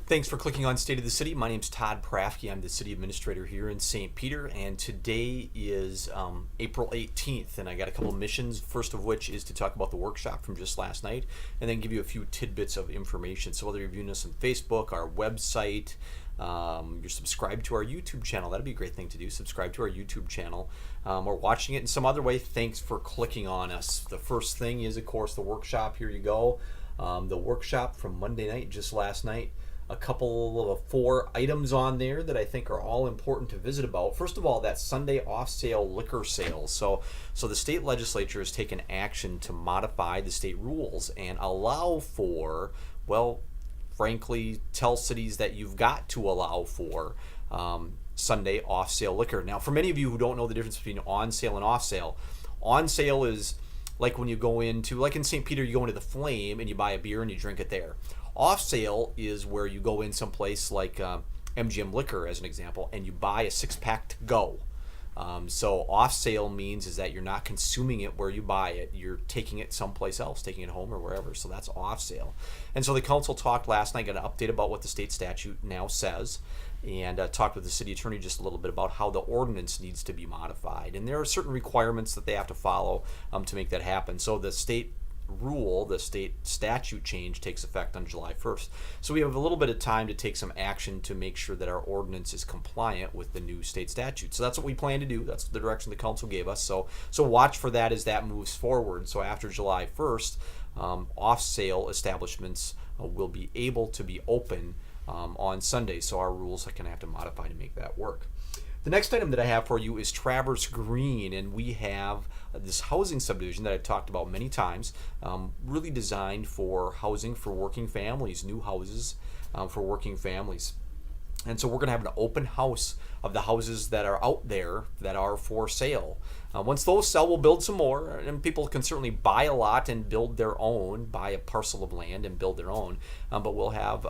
Thanks for clicking on State of the City. My name's Todd Prafkes. I'm the City Administrator here in St. Peter, and today is April 18th, and I got a couple of missions, first of which is to talk about the workshop from just last night, and then give you a few tidbits of information. So whether you're viewing us on Facebook, our website, you're subscribed to our YouTube channel, that'd be a great thing to do, subscribe to our YouTube channel, or watching it in some other way, thanks for clicking on us. The first thing is, of course, the workshop. Here you go. The workshop from Monday night, just last night. A couple of 4 items on there that I think are all important to visit about. First of all, that Sunday off-sale liquor sales. So the state legislature has taken action to modify the state rules and allow for, well, frankly, tell cities that you've got to allow for Sunday off-sale liquor. Now, for many of you who don't know the difference between on-sale and on-sale is like when you go into, like in St. Peter, you go into the Flame and you buy a beer and you drink it there. Off sale is where you go in someplace like MGM Liquor, as an example, and you buy a 6-pack to go. So off sale means is that you're not consuming it where you buy it, you're taking it someplace else, taking it home or wherever. So that's off sale. And so the council talked last night, got an update about what the state statute now says, and talked with the city attorney just a little bit about how the ordinance needs to be modified. And there are certain requirements that they have to follow to make that happen. So the state rule, the state statute change takes effect on July 1st. So we have a little bit of time to take some action to make sure that our ordinance is compliant with the new state statute. So that's what we plan to do. That's the direction the council gave us. So watch for that as that moves forward. So after July 1st, off-sale establishments will be able to be open on Sunday. So our rules are going to have to modify to make that work. The next item that I have for you is Traverse Green, and we have this housing subdivision that I've talked about many times, really designed for housing for working families, new houses for working families. And so we're going to have an open house of the houses that are out there that are for sale. Once those sell, we'll build some more, and people can certainly buy a lot and build their own, buy a parcel of land and build their own, but we'll have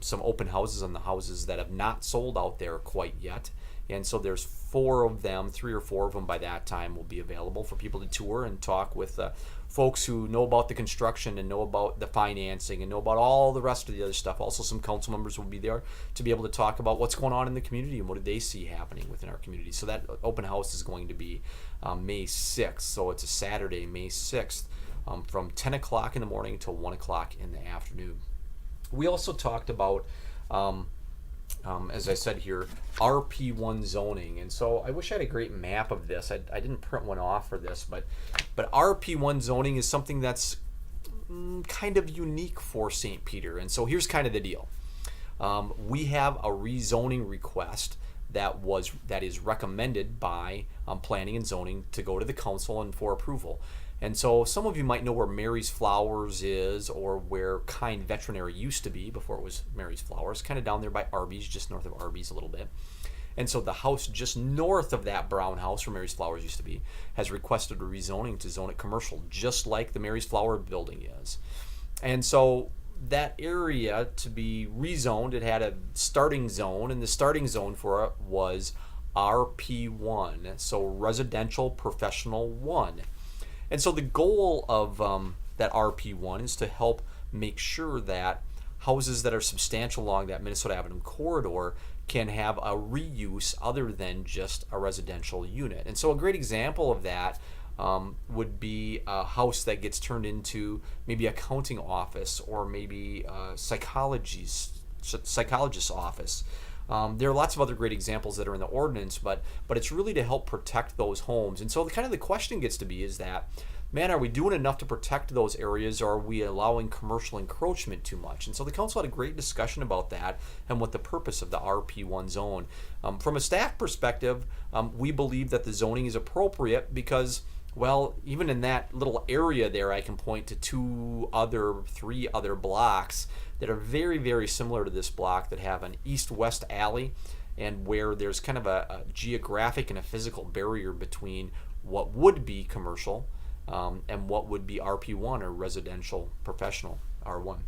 some open houses on the houses that have not sold out there quite yet. And so there's 4 of them, 3 or 4 of them by that time will be available for people to tour and talk with folks who know about the construction and know about the financing and know about all the rest of the other stuff. Also, some council members will be there to be able to talk about what's going on in the community and what do they see happening within our community. So that open house is going to be May 6th. So it's a Saturday, May 6th, from 10 o'clock in the morning till 1 o'clock in the afternoon. We also talked about as I said here, RP1 zoning. And so I wish I had a great map of this. I didn't print one off for this, but RP1 zoning is something that's kind of unique for St. Peter. And so here's kind of the deal. We have a rezoning request that is recommended by planning and zoning to go to the council and for approval. And so some of you might know where Mary's Flowers is, or where Kind Veterinary used to be before it was Mary's Flowers, kind of down there by Arby's, just north of Arby's a little bit. And so the house just north of that brown house where Mary's Flowers used to be has requested a rezoning to zone it commercial, just like the Mary's Flower building is. And so that area to be rezoned, it had a starting zone, and the starting zone for it was RP1, so Residential Professional 1. And so the goal of that RP1 is to help make sure that houses that are substantial along that Minnesota Avenue corridor can have a reuse other than just a residential unit. And so a great example of that would be a house that gets turned into maybe accounting office or maybe a psychologist's office. There are lots of other great examples that are in the ordinance, but it's really to help protect those homes. And so the question gets to be is that, man, are we doing enough to protect those areas, or are we allowing commercial encroachment too much? And so the council had a great discussion about that and what the purpose of the RP1 zone. From a staff perspective, we believe that the zoning is appropriate because, well, even in that little area there, I can point to 3 other blocks that are very, very similar to this block that have an east-west alley, and where there's kind of a geographic and a physical barrier between what would be commercial and what would be RP1 or Residential Professional R1.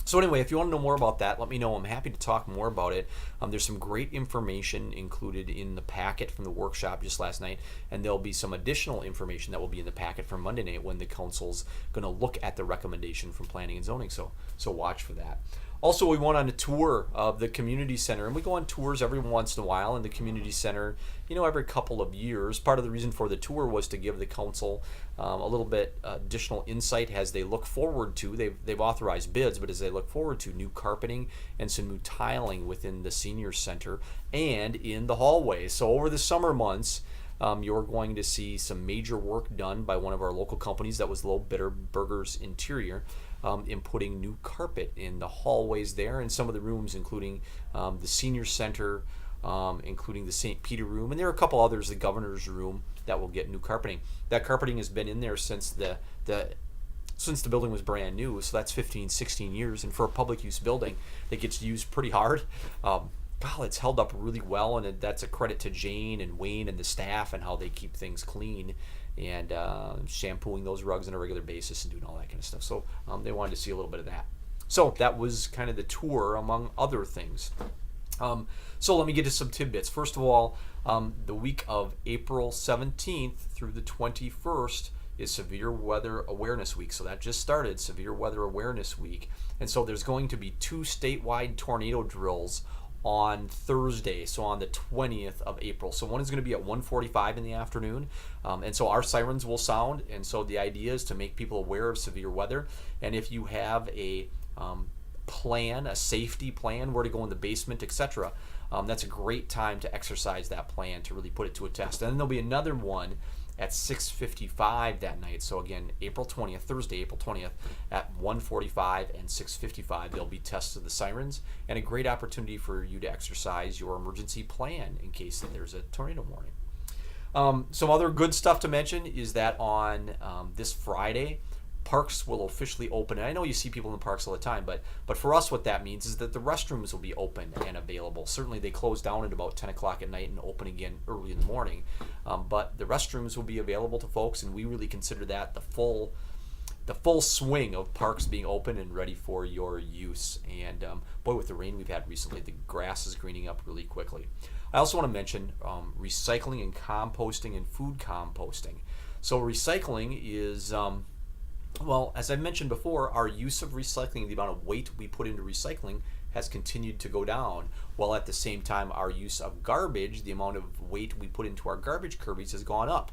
So anyway, if you want to know more about that, let me know. I'm happy to talk more about it. There's some great information included in the packet from the workshop just last night, and there'll be some additional information that will be in the packet for Monday night when the council's going to look at the recommendation from planning and zoning. So watch for that. Also, we went on a tour of the community center, and we go on tours every once in a while in the community center, every couple of years. Part of the reason for the tour was to give the council a little bit additional insight as they look forward to, they've authorized bids, but as they look forward to new carpeting and some new tiling within the senior center and in the hallways. So over the summer months, you're going to see some major work done by one of our local companies, that was Low Bitter Burgers Interior, in putting new carpet in the hallways there and some of the rooms, including the senior center, including the St. Peter room, and there are a couple others, the governor's room, that will get new carpeting. That carpeting has been in there since the building was brand new, so that's 15, 16 years, and for a public use building that gets used pretty hard, it's held up really well, and that's a credit to Jane and Wayne and the staff and how they keep things clean and shampooing those rugs on a regular basis and doing all that kind of stuff. So they wanted to see a little bit of that. So that was kind of the tour, among other things. So let me get to some tidbits. First of all, the week of April 17th through the 21st is Severe Weather Awareness Week. So that just started, Severe Weather Awareness Week. And so there's going to be 2 statewide tornado drills on Thursday, so on the 20th of April. So one is going to be at 1:45 in the afternoon, and so our sirens will sound, and so the idea is to make people aware of severe weather. And if you have a plan, a safety plan, where to go in the basement, etc., that's a great time to exercise that plan to really put it to a test. And then there'll be another one at 6:55 that night. So again, April 20th, Thursday, April 20th, at 1:45 and 6:55, there'll be tests of the sirens, and a great opportunity for you to exercise your emergency plan in case that there's a tornado warning. Some other good stuff to mention is that on this Friday, parks will officially open. And I know you see people in the parks all the time, but for us, what that means is that the restrooms will be open and available. Certainly they close down at about 10 o'clock at night and open again early in the morning, but the restrooms will be available to folks, and we really consider that the full swing of parks being open and ready for your use. And boy, with the rain we've had recently, the grass is greening up really quickly. I also want to mention recycling and composting and food composting. So recycling is well, as I mentioned before, our use of recycling, the amount of weight we put into recycling, has continued to go down, while at the same time our use of garbage, the amount of weight we put into our garbage curbies, has gone up.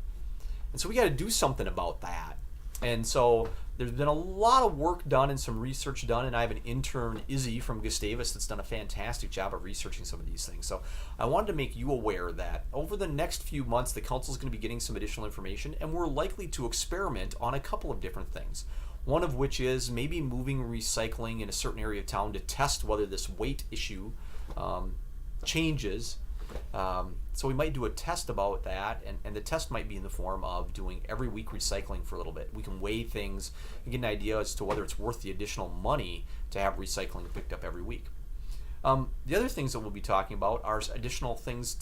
And so we got to do something about that. And so there's been a lot of work done and some research done, and I have an intern, Izzy from Gustavus, that's done a fantastic job of researching some of these things. So I wanted to make you aware that over the next few months, the council is going to be getting some additional information, and we're likely to experiment on a couple of different things. One of which is maybe moving recycling in a certain area of town to test whether this weight issue changes. So we might do a test about that, and the test might be in the form of doing every week recycling for a little bit. We can weigh things and get an idea as to whether it's worth the additional money to have recycling picked up every week. The other things that we'll be talking about are additional things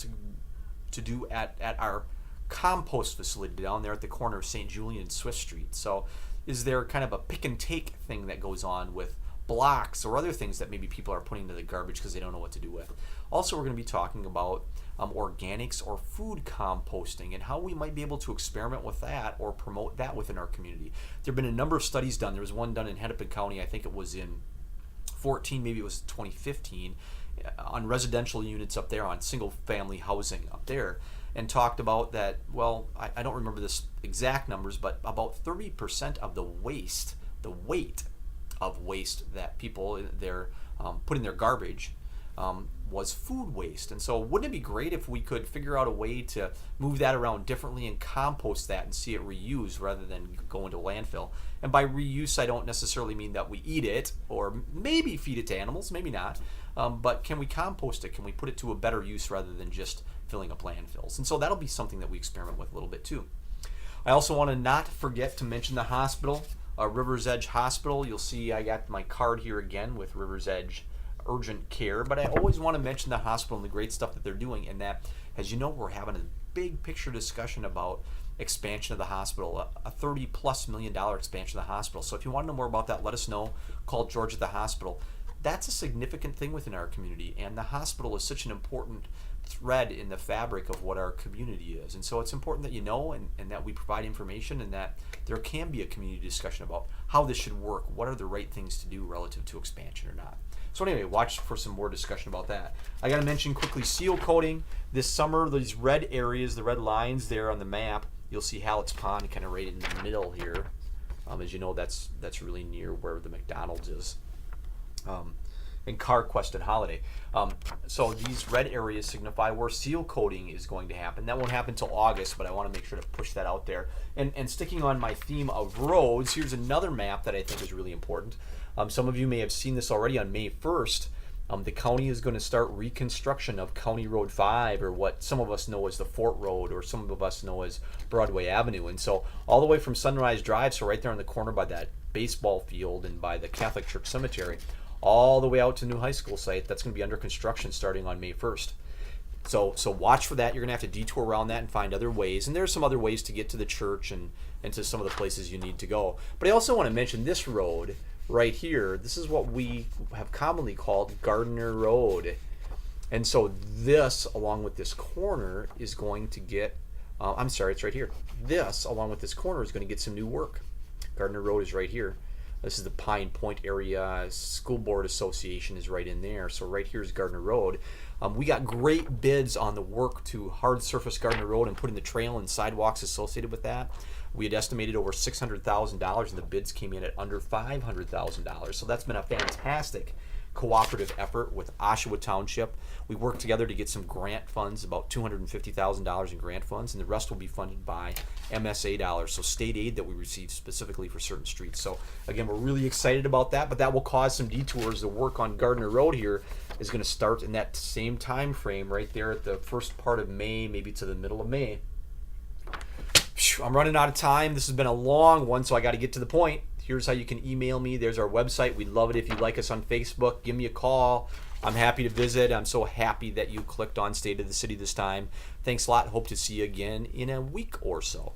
to do at our compost facility down there at the corner of St. Julian and Swift Street. So is there kind of a pick and take thing that goes on with blocks or other things that maybe people are putting into the garbage because they don't know what to do with? Also, we're going to be talking about organics or food composting and how we might be able to experiment with that or promote that within our community. There have been a number of studies done. There was one done in Hennepin County, I think it was in 14, maybe it was 2015, on residential units up there, on single family housing up there, and talked about that, well, I don't remember this exact numbers, but about 30% of the weight of waste that people put in their garbage was food waste. And so wouldn't it be great if we could figure out a way to move that around differently and compost that and see it reused rather than go into landfill? And by reuse, I don't necessarily mean that we eat it or maybe feed it to animals, maybe not, but can we compost it? Can we put it to a better use rather than just filling up landfills? And so that'll be something that we experiment with a little bit too. I also want to not forget to mention the hospital, Rivers Edge Hospital. You'll see I got my card here again with Rivers Edge Urgent Care, but I always want to mention the hospital and the great stuff that they're doing, and that, as you know, we're having a big picture discussion about expansion of the hospital, a $30+ million expansion of the hospital. So if you want to know more about that, let us know. Call George at the hospital. That's a significant thing within our community, and the hospital is such an important thread in the fabric of what our community is. And so it's important that you know and that we provide information, and that there can be a community discussion about how this should work. What are the right things to do relative to expansion or not? So anyway, watch for some more discussion about that. I got to mention quickly seal coating. This summer, these red areas, the red lines there on the map, you'll see Hallett's Pond kind of right in the middle here. As you know, that's really near where the McDonald's is. And CarQuest and Holiday. So these red areas signify where seal coating is going to happen. That won't happen until August, but I want to make sure to push that out there. And sticking on my theme of roads, here's another map that I think is really important. Some of you may have seen this already on May 1st. The county is going to start reconstruction of County Road 5, or what some of us know as the Fort Road, or some of us know as Broadway Avenue. And so all the way from Sunrise Drive, so right there on the corner by that baseball field and by the Catholic Church Cemetery, all the way out to the new high school site, that's going to be under construction starting on May 1st. So watch for that. You're going to have to detour around that and find other ways. And there's some other ways to get to the church and to some of the places you need to go. But I also want to mention this road right here. This is what we have commonly called Gardner Road. And so this, along with this corner, is going to get, it's right here. This, along with this corner, is going to get some new work. Gardner Road is right here. This is the Pine Point area. School Board Association is right in there. So right here is Gardner Road. We got great bids on the work to hard surface Gardner Road and putting the trail and sidewalks associated with that. We had estimated over $600,000, and the bids came in at under $500,000. So that's been a fantastic cooperative effort with Oshawa Township. We worked together to get some grant funds, about $250,000 in grant funds, and the rest will be funded by MSA dollars, so state aid that we receive specifically for certain streets. So again, we're really excited about that, but that will cause some detours. The work on Gardner Road here is going to start in that same time frame right there at the first part of May, maybe to the middle of May. I'm running out of time. This has been a long one, so I got to get to the point. Here's how you can email me. There's our website. We'd love it if you like us on Facebook. Give me a call. I'm happy to visit. I'm so happy that you clicked on State of the City this time. Thanks a lot. Hope to see you again in a week or so.